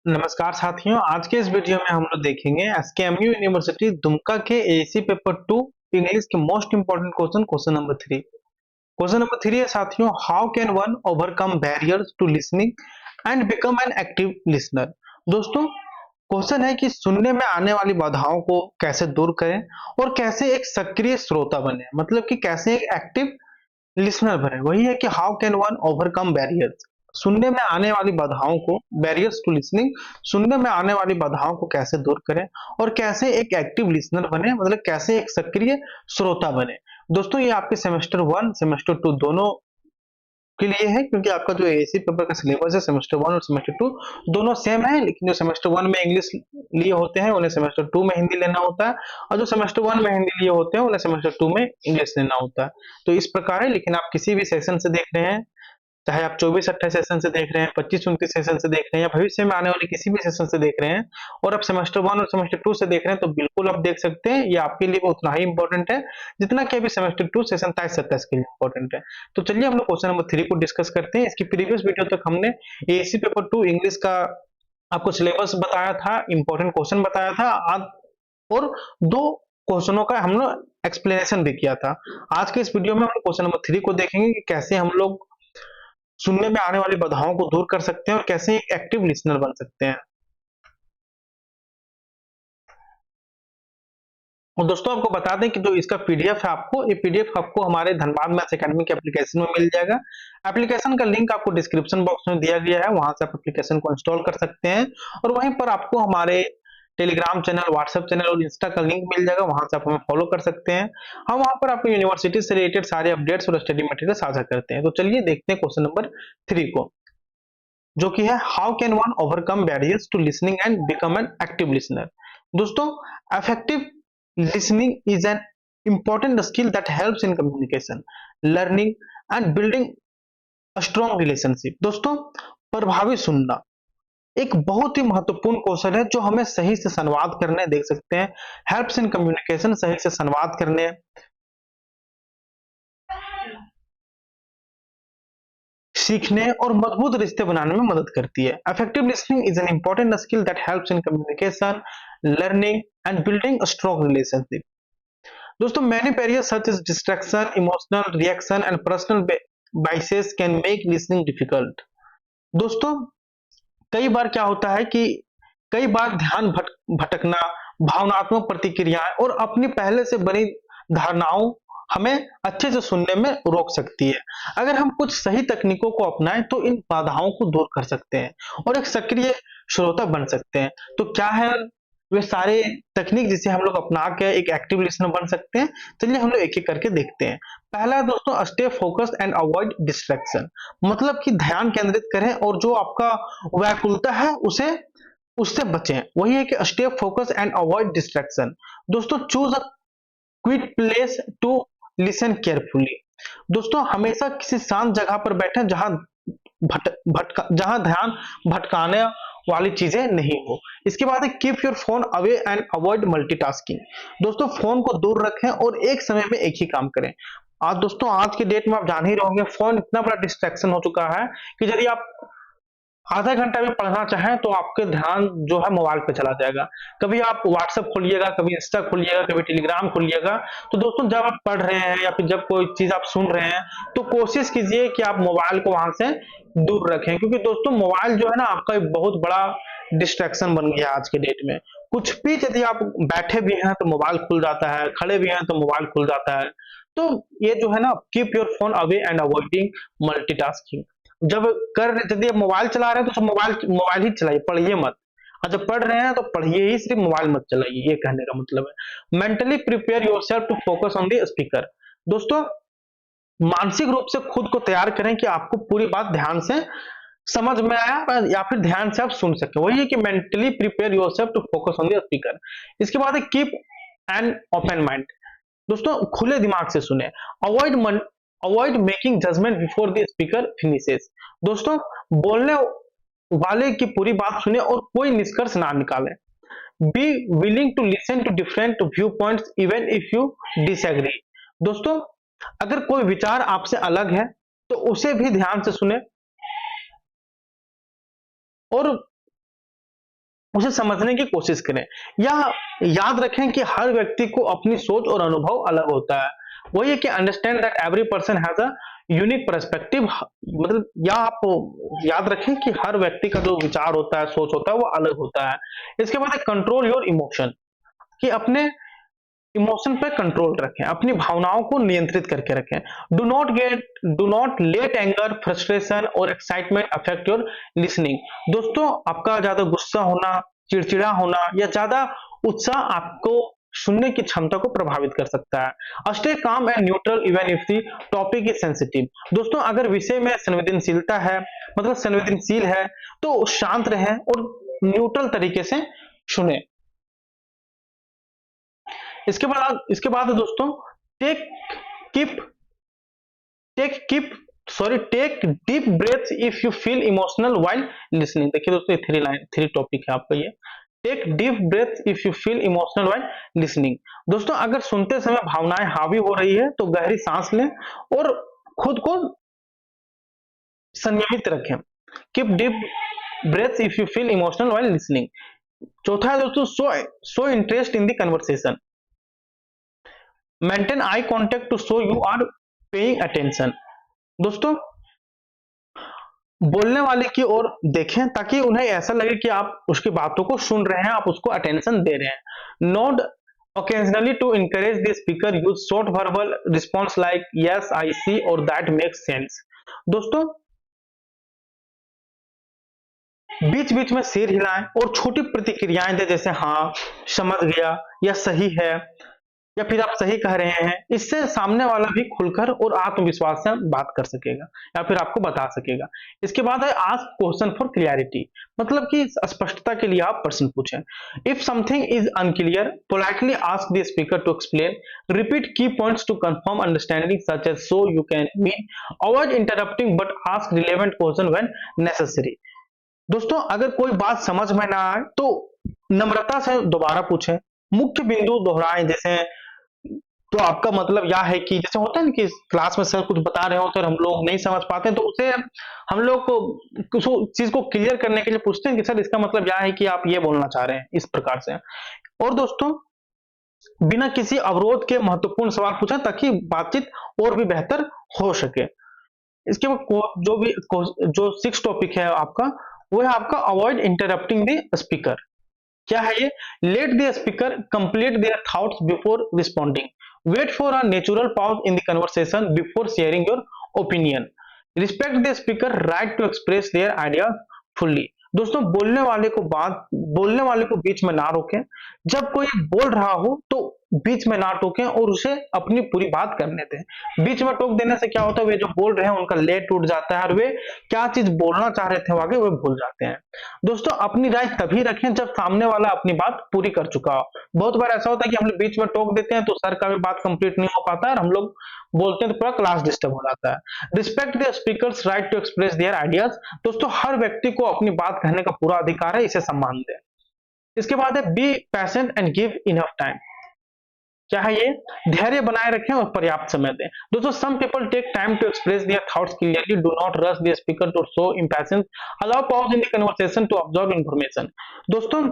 नमस्कार साथियों, आज के इस वीडियो में हम लोग देखेंगे एसकेएमयू यूनिवर्सिटी दुमका के एएसी पेपर 2 इंग्लिश के most important question number 3। Question number 3 है साथियों, how can one overcome barriers to listening and become an active listener. दोस्तों, क्वेश्चन है कि सुनने में आने वाली बाधाओं को कैसे दूर करें और कैसे एक सक्रिय श्रोता बने, मतलब कि कैसे एक एक्टिव लिसनर बने। वही है कि how can one overcome barriers, सुनने में आने वाली बाधाओं को, बैरियर्स टू लिसनिंग, सुनने में आने वाली बाधाओं को कैसे दूर करें और कैसे एक एक्टिव लिसनर बने, मतलब कैसे एक सक्रिय श्रोता बने। दोस्तों, ये आपके सेमेस्टर 1 सेमेस्टर 2 दोनों के लिए है, क्योंकि आपका जो एएसी पेपर का सिलेबस है सेमेस्टर 1 और सेमेस्टर 2 दोनों सेम है, लेकिन जो सेमेस्टर 1 में इंग्लिश लिए होते हैं उन्हें सेमेस्टर 2 में हिंदी लेना होता है, और जो सेमेस्टर 1 में हिंदी लिए होते हैं उन्हें सेमेस्टर 2 में इंग्लिश लेना होता है। तो इस प्रकार है, लेकिन आप किसी भी सेशन से देख रहे हैं, चाहे आप 24-28 सेशन से देख रहे हैं, 25-29 सेशन से देख रहे हैं, या भविष्य में आने वाले किसी भी सेशन से देख रहे हैं, और आप सेमेस्टर 1 और सेमेस्टर 2 से देख रहे हैं, तो बिल्कुल आप देख सकते हैं, ये आपके लिए उतना ही इंपॉर्टेंट है जितना कि अभी सेमेस्टर 2 सेशन 27-27 के लिए इंपॉर्टेंट है। तो चलिए हम लोग क्वेश्चन नंबर 3 को डिस्कस करते हैं। इसकी प्रीवियस वीडियो तक हमने एएसी पेपर 2 इंग्लिश का आपको सिलेबस बताया था, इंपॉर्टेंट क्वेश्चन बताया था आज, और दो क्वेश्चनों का हम लोग एक्सप्लेनेशन भी किया था। आज के इस वीडियो में हम लोग क्वेश्चन नंबर 3 को देखेंगे कि कैसे हम लोग सुनने में आने वाली बाधाओं को दूर कर सकते हैं और कैसे एक एक्टिव लिसनर बन सकते हैं। और दोस्तों, आपको बता दें कि जो इसका पीडीएफ है, आपको ये पीडीएफ आपको हमारे धनबाद मैथ्स एकेडमी के एप्लीकेशन में मिल जाएगा। एप्लीकेशन का लिंक आपको डिस्क्रिप्शन बॉक्स में दिया गया है, वहां से आप एप्लीकेशन को इंस्टॉल कर सकते हैं, और वहीं पर आपको हमारे टेलीग्राम चैनल, व्हाट्सएप चैनल और इंस्टा का लिंक मिल जाएगा, वहां से आप हमें फॉलो कर सकते हैं। हम वहां पर आपको यूनिवर्सिटी से रिलेटेड सारे अपडेट्स और स्टडी मटेरियल साझा करते हैं। तो चलिए देखते हैं क्वेश्चन नंबर 3 को, जो कि है how can one overcome barriers to listening and become an active listener. दोस्तों, effective listening is an important skill that helps in communication, learning and building a strong relationship। दोस्तों, प्रभावी सुनना एक बहुत ही महत्वपूर्ण कौशल है जो हमें सही से संवाद करने, देख सकते हैं, हेल्प्स इन कम्युनिकेशन, सही से संवाद करने, सीखने और मजबूत रिश्ते बनाने में मदद करती है। Effective listening is an important skill that helps in communication, learning and building a strong relationship. दोस्तों, many barriers such as distraction, emotional reaction and personal biases can make listening difficult. दोस्तों, कई बार क्या होता है कि कई बार ध्यान भटकना, भावनात्मक प्रतिक्रियाएं और अपनी पहले से बनी धारणाओं हमें अच्छे से सुनने में रोक सकती है। अगर हम कुछ सही तकनीकों को अपनाएं तो इन बाधाओं को दूर कर सकते हैं और एक सक्रिय श्रोता बन सकते हैं। तो क्या है वे सारे तकनीक जिसे हम लोग अपना के एक एक्टिव लिसनर बन सकते हैं? चलिए हम लोग एक एक करके देखते हैं। पहला है दोस्तों, stay focus and avoid distraction, मतलब कि ध्यान केंद्रित करें और जो आपका व्याकुलता है उसे उससे बचें। वही है कि stay focus and avoid distraction. दोस्तों, choose a quiet place to listen carefully. दोस्तों, हमेशा किसी शांत जगह पर बैठें जहां जहां ध्यान भटकाने वाली चीजें नहीं हो। इसके बाद है keep your phone away and avoid multitasking. दोस्तों, फोन को दूर रखें और एक समय में एक ही काम करें। आज दोस्तों, आज के डेट में आप जान ही रहोगे, फोन इतना बड़ा डिस्ट्रैक्शन हो चुका है कि यदि आप आधा घंटा भी पढ़ना चाहें तो आपके ध्यान जो है मोबाइल पे चला जाएगा। कभी आप व्हाट्सएप खोलिएगा, कभी इंस्टा खोलिएगा, कभी टेलीग्राम खोलिएगा। तो दोस्तों, जब आप पढ़ रहे हैं या फिर जब कोई चीज आप सुन रहे हैं तो कोशिश कीजिए कि आप मोबाइल को वहां से दूर रखें, क्योंकि दोस्तों मोबाइल जो है ना आपका एक बहुत बड़ा डिस्ट्रैक्शन बन गया आज के डेट में। कुछ भी यदि आप बैठे भी हैं तो मोबाइल खुल जाता है, खड़े भी हैं तो मोबाइल खुल जाता है। तो ये जो है ना, keep your phone away and avoiding multitasking. जब यदि आप मोबाइल चला रहे हैं तो मोबाइल मोबाइल ही चलाइए, पढ़िए मत। और जब पढ़ रहे हैं तो पढ़िए ही, सिर्फ मोबाइल मत चलाइए, ये कहने का मतलब है। Mentally prepare yourself to focus on the speaker. दोस्तों, मानसिक रूप से खुद को तैयार करें कि आपको पूरी बात ध्यान से समझ में आया या फिर ध्यान से आप सुन सके। वही है कि mentally prepare yourself to focus on the speaker. इसके बाद है कीप एन ओपन माइंड। दोस्तों, खुले दिमाग से सुने। Avoid avoid making judgement before the speaker finishes. दोस्तों, बोलने वाले की पूरी बात सुने और कोई निष्कर्ष ना निकालें। Be willing to listen to different view points even if you disagree. दोस्तों, अगर कोई विचार आपसे अलग है तो उसे भी ध्यान से सुने, और उसे समझने की कोशिश करें, या याद रखें कि हर व्यक्ति को अपनी सोच और अनुभव अलग होता है। वही है कि understand that every person has a unique perspective, मतलब या आप याद रखें कि हर व्यक्ति का जो विचार होता है, सोच होता है, वो अलग होता है। इसके बाद है कंट्रोल योर इमोशन, कि अपने इमोशन पे कंट्रोल रखें, अपनी भावनाओं को नियंत्रित करके रखें। Do not let anger, frustration और एक्साइटमेंट अफेक्ट योर लिसनिंग। दोस्तों, आपका ज्यादा गुस्सा होना, चिड़चिड़ा होना या ज्यादा उत्साह आपको सुनने की क्षमता को प्रभावित कर सकता है। Stay calm and neutral even if the topic is sensitive. दोस्तों, अगर विषय में संवेदनशीलता है, मतलब संवेदनशील है, तो शांत रहें और न्यूट्रल तरीके से सुने। इसके बाद दोस्तों, take keep take keep take deep breath if you feel emotional while listening. देखिए दोस्तों, थ्री टॉपिक है आपका ये। Take deep breath if you feel emotional while listening. दोस्तों, अगर सुनते समय भावनाएं हावी हो रही है तो गहरी सांस लें और खुद को संयमित रखें। Keep deep breath if you feel emotional while listening. चौथा है दोस्तों, show interest in the conversation. Maintain eye contact to show you are paying attention. दोस्तों, बोलने वाले की ओर देखें ताकि उन्हें ऐसा लगे कि आप उसकी बातों को सुन रहे हैं, आप उसको अटेंशन दे रहे हैं। Node occasionally to encourage the speaker, use short verbal response like yes I see और that makes sense। दोस्तों, बीच बीच में सिर हिलाएं और छोटी प्रतिक्रियाएं दें, जैसे हाँ, समझ गया या सही है या फिर आप सही कह रहे हैं। इससे सामने वाला भी खुलकर और आत्मविश्वास से बात कर सकेगा या फिर आपको बता सकेगा। इसके बाद है आस्क क्वेश्चन फॉर क्लियरिटी, मतलब कि स्पष्टता के लिए आप प्रश्न पूछें। If something is unclear, politely ask the speaker to explain. Repeat key points to confirm understanding such as so you can mean. Avoid interrupting but ask relevant question when necessary. दोस्तों, अगर कोई बात समझ में ना आए तो नम्रता से दोबारा पूछें। मुख्य बिंदु दोहराएं, जैसे तो आपका मतलब यह है कि जैसे होता है ना कि क्लास में सर कुछ बता रहे हो तो हम लोग नहीं समझ पाते, तो उसे हम लोग को कुछ चीज को क्लियर करने के लिए पूछते हैं कि सर इसका मतलब यह है कि आप ये बोलना चाह रहे हैं, इस प्रकार से। और दोस्तों, बिना किसी अवरोध के महत्वपूर्ण सवाल पूछें ताकि बातचीत और भी बेहतर हो सके। इसके बाद जो 6 टॉपिक है आपका, वो है आपका अवॉइड इंटरप्टिंग द स्पीकर। क्या है ये? Let the speaker complete their thoughts before responding. Wait for a natural pause in the conversation before sharing your opinion. Respect the speaker right to express their ideas fully. दोस्तों, बोलने वाले को बीच में ना रोकें। जब कोई बोल रहा हो तो बीच में ना टोकें और उसे अपनी पूरी बात करने दें। बीच में टोक देने से क्या होता है, वे जो बोल रहे हैं उनका ले टूट जाता है और वे क्या चीज बोलना चाह रहे थे आगे वे भूल जाते हैं। दोस्तों, अपनी राय तभी रखें जब सामने वाला अपनी बात पूरी कर चुका हो। बहुत बार ऐसा होता है कि हम लोग बीच में टोक देते हैं तो सर का भी बात कंप्लीट नहीं हो पाता है और हम लोग बोलते हैं तो पूरा क्लास डिस्टर्ब हो जाता है। Respect the speaker's right to express their ideas. दोस्तों, हर व्यक्ति को अपनी बात कहने का पूरा अधिकार है, इसे सम्मान दें। इसके बाद है be patient and give enough time. क्या है ये? धैर्य बनाए रखें और पर्याप्त समय दें। दोस्तों, some people take time to express their thoughts clearly. Do not rush the speaker to show impatience. Allow pause in the conversation to observe information. दोस्तों,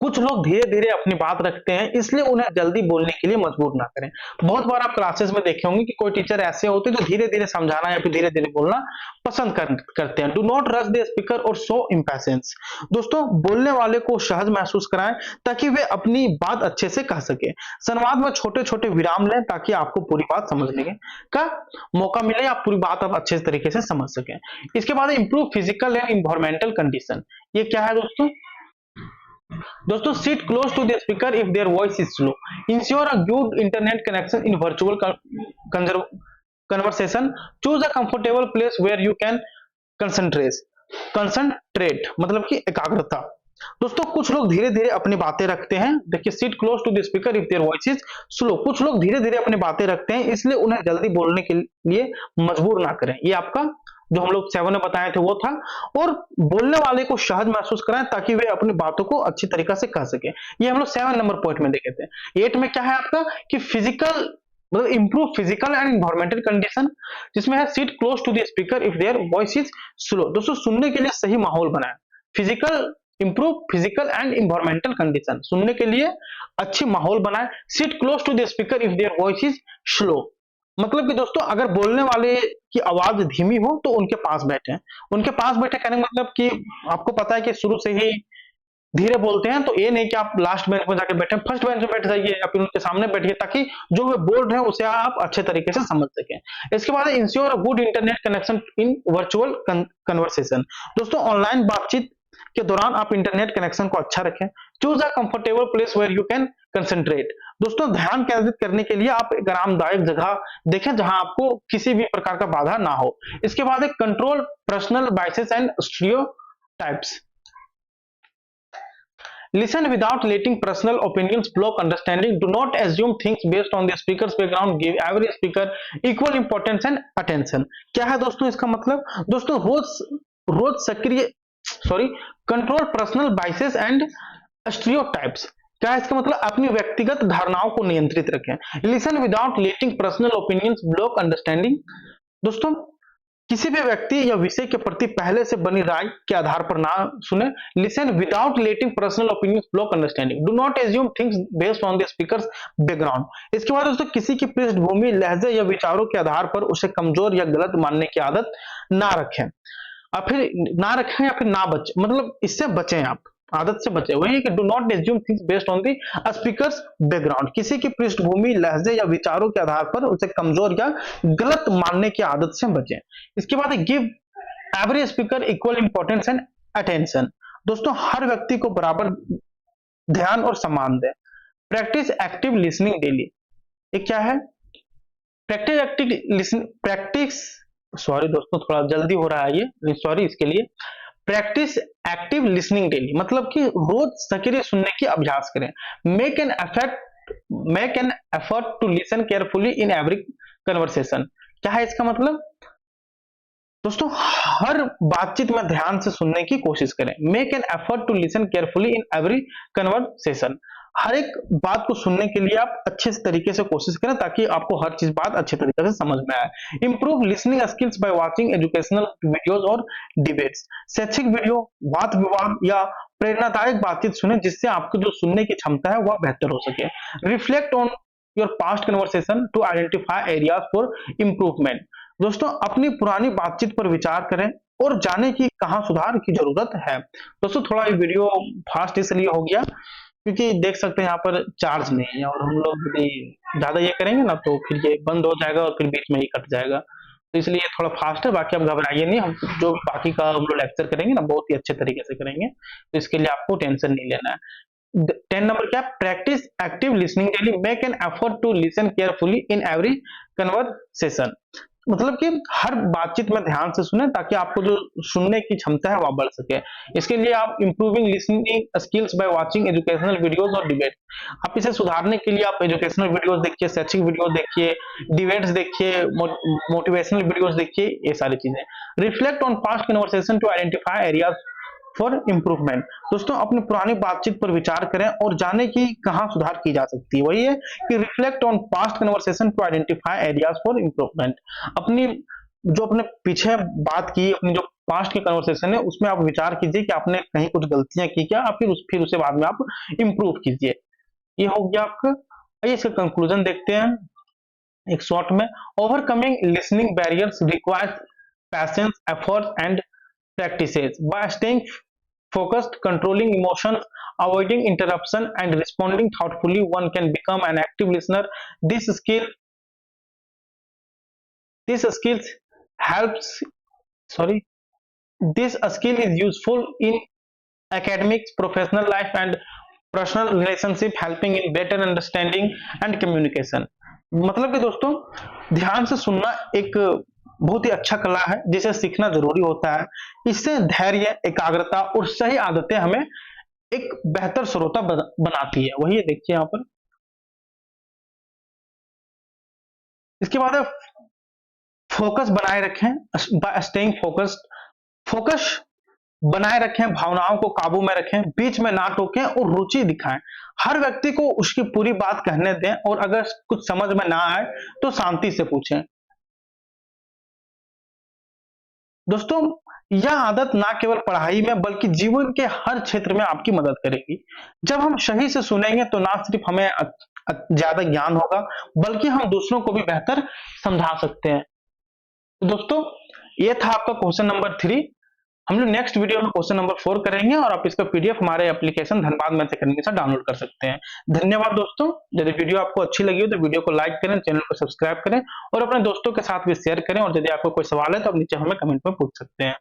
कुछ लोग धीरे धीरे अपनी बात रखते हैं, इसलिए उन्हें जल्दी बोलने के लिए मजबूर ना करें। बहुत बार आप क्लासेस में देखे होंगे कि कोई टीचर ऐसे होते हैं जो धीरे धीरे समझाना या फिर धीरे धीरे बोलना पसंद करते हैं। Do not rush the speaker और शो इम्पेशेंस। दोस्तों, बोलने वाले को सहज महसूस कराएं ताकि वे अपनी बात अच्छे से कह सके। संवाद में छोटे छोटे विराम लें ताकि आपको पूरी बात समझने का मौका मिले, आप पूरी बात आप अच्छे तरीके से समझ सकें। इसके बाद improve physical and environmental condition. ये क्या है दोस्तों, sit close to the speaker if their voice is slow. Ensure a good internet connection in virtual conversation. Choose a comfortable place where you can concentrate मतलब कि एकाग्रता। दोस्तों, कुछ लोग धीरे धीरे अपनी बातें रखते हैं। देखिए, sit close to the speaker if their voice is slow. कुछ लोग धीरे धीरे अपनी बातें रखते हैं, इसलिए उन्हें जल्दी बोलने के लिए मजबूर ना करें। ये आपका जो हम लोग 7 में बताए थे वो था। और बोलने वाले को सहज महसूस कराएं ताकि वे अपनी बातों को अच्छी तरीके से कह सके। ये हम लोग 7 नंबर पॉइंट में देखे थे। 8 में क्या है आपका कि फिजिकल मतलब improve physical and environmental condition, जिसमें है sit close to the speaker if their voice is slow. दोस्तों, सुनने के लिए सही माहौल बनाएं। Physical improve physical and environmental condition, सुनने के लिए अच्छी माहौल बनाए, sit close to the speaker if their voice is slow, मतलब कि दोस्तों अगर बोलने वाले की आवाज धीमी हो तो उनके पास बैठे, उनके पास बैठे कहने का मतलब कि आपको पता है कि शुरू से ही धीरे बोलते हैं, तो ये नहीं कि आप लास्ट बेंच में जाके बैठे, फर्स्ट बेंच में बैठ जाइए या फिर उनके सामने बैठिए, ताकि जो वे बोल रहे हैं उसे आप अच्छे तरीके से समझ सकें। इसके बाद ensure a good internet connection in virtual conversation, दोस्तों ऑनलाइन बातचीत के दौरान आप इंटरनेट कनेक्शन को अच्छा रखें। Choose a comfortable place where you can concentrate, दोस्तों ध्यान केंद्रित करने के लिए आप एक आरामदायक जगह देखें जहां आपको किसी भी प्रकार का बाधा ना हो। इसके बाद एक control personal biases and stereotypes, listen without letting personal opinions block understanding, do not assume things based on the speaker's background, give every speaker equal importance and attention। क्या है दोस्तों इसका मतलब, दोस्तों रोज सक्रिय control personal biases and stereotypes, क्या है इसका मतलब, अपनी व्यक्तिगत धारणाओं को नियंत्रित रखें। लिसन विदाउट लेटिंग पर्सनल ओपिनियंस ब्लॉक अंडरस्टैंडिंग, दोस्तों किसी भी व्यक्ति या विषय के प्रति पहले से बनी राय के आधार पर ना सुने। Listen without letting personal opinions block understanding, do not assume things based on the speakers background. इसके बाद दोस्तों किसी की पृष्ठभूमि, लहजे या विचारों के आधार पर उसे कमजोर या गलत मानने की आदत ना रखें, और फिर ना रखें या फिर ना बचे, मतलब इससे बचें, आप आदत से बचे। वही है कि do not assume things based on the speakers background, किसी की पृष्ठभूमि, लहजे या विचारों के आधार पर उसे कमजोर या गलत मानने की आदत से बचें। इसके बाद give every speaker equal importance and attention, दोस्तों हर व्यक्ति को बराबर ध्यान और सम्मान दें। प्रैक्टिस एक्टिव लिसनिंग डेली, ये क्या है, प्रैक्टिस सॉरी दोस्तों थोड़ा जल्दी हो रहा है ये, सॉरी इसके लिए। प्रैक्टिस एक्टिव लिसनिंग डेली, मतलब कि रोज सक्रिय सुनने की अभ्यास करें। Make an effort to listen carefully in every conversation, क्या है इसका मतलब, दोस्तों हर बातचीत में ध्यान से सुनने की कोशिश करें। Make an effort to listen carefully in every conversation, हर एक बात को सुनने के लिए आप अच्छे तरीके से कोशिश करें ताकि आपको हर चीज बात अच्छे तरीके से समझ में आए। Improve listening skills by watching educational videos और डिबेट्स, शैक्षिक वीडियो, वाद विवाद या प्रेरणादायक बातचीत सुने जिससे आपको जो सुनने की क्षमता है वह बेहतर हो सके। Reflect on your past conversation to identify areas for improvement, दोस्तों अपनी पुरानी बातचीत पर विचार करें और जाने की कहां सुधार की जरूरत है। दोस्तों थोड़ा ये वीडियो फास्ट इसलिए हो गया क्योंकि देख सकते हैं यहाँ पर चार्ज नहीं है, और हम लोग यदि ज्यादा ये करेंगे ना तो फिर ये बंद हो जाएगा और फिर बीच में ही कट जाएगा, तो इसलिए थोड़ा फास्ट है। बाकी आप घबराइए नहीं, हम जो बाकी का हम लोग लेक्चर करेंगे ना बहुत ही अच्छे तरीके से करेंगे, तो इसके लिए आपको टेंशन नहीं लेना है। 10 नंबर क्या, practise active listening daily, make an effort to listen carefully in every conversation, मतलब कि हर बातचीत में ध्यान से सुने ताकि आपको जो सुनने की क्षमता है वह बढ़ सके। इसके लिए आप improving listening skills by watching educational videos और डिबेट, आप इसे सुधारने के लिए आप एजुकेशनल वीडियोस देखिए, शैक्षिक वीडियोस देखिए, डिबेट्स देखिए, मोटिवेशनल वीडियोस देखिए, ये सारी चीजें। Reflect on past conversation to identify areas for improvement, दोस्तों अपनी पुरानी बातचीत पर विचार करें और जाने की कहां सुधार की जा सकती है। वही है कि reflect on past conversation to identify areas for improvement, अपनी जो अपने पीछे बात की, अपनी जो पास्ट की कन्वर्सेशन है उसमें आप विचार कीजिए कि आपने कहीं कुछ गलतियां की क्या, फिर उसे बाद में आप इंप्रूव कीजिए। ये हो गया आपका। आइए इसका कंक्लूजन देखते हैं एक शॉर्ट में। Overcoming listening barriers requires patience, effort and practices. By staying focused, controlling emotions, avoiding interruption, and responding thoughtfully, one can become an active listener. This skill helps. Sorry, this skill is useful in academics, professional life, and personal relationship, helping in better understanding and communication. मतलब कि दोस्तों ध्यान से सुनना एक बहुत ही अच्छा कला है जिसे सीखना जरूरी होता है। इससे धैर्य, एकाग्रता और सही आदतें हमें एक बेहतर श्रोता बनाती है। वही देखिए यहाँ पर। इसके बाद फोकस बनाए रखें, बाय स्टेइंग फोकस्ड, फोकस बनाए रखें, भावनाओं को काबू में रखें, बीच में ना टोकें और रुचि दिखाएं। हर व्यक्ति को उसकी पूरी बात कहने दें और अगर कुछ समझ में ना आए तो शांति से पूछें। दोस्तों, यह आदत ना केवल पढ़ाई में बल्कि जीवन के हर क्षेत्र में आपकी मदद करेगी। जब हम सही से सुनेंगे तो ना सिर्फ हमें ज्यादा ज्ञान होगा, बल्कि हम दूसरों को भी बेहतर समझा सकते हैं। तो दोस्तों, ये था आपका क्वेश्चन नंबर 3। हम लोग नेक्स्ट वीडियो में क्वेश्चन नंबर 4 करेंगे और आप इसका पीडीएफ हमारे एप्लीकेशन धनबाद मैथ अकेडमी से डाउनलोड कर सकते हैं। धन्यवाद दोस्तों। यदि वीडियो आपको अच्छी लगी हो तो वीडियो को लाइक करें, चैनल को सब्सक्राइब करें और अपने दोस्तों के साथ भी शेयर करें। और यदि आपको कोई सवाल है तो आप नीचे हमें कमेंट में पूछ सकते हैं।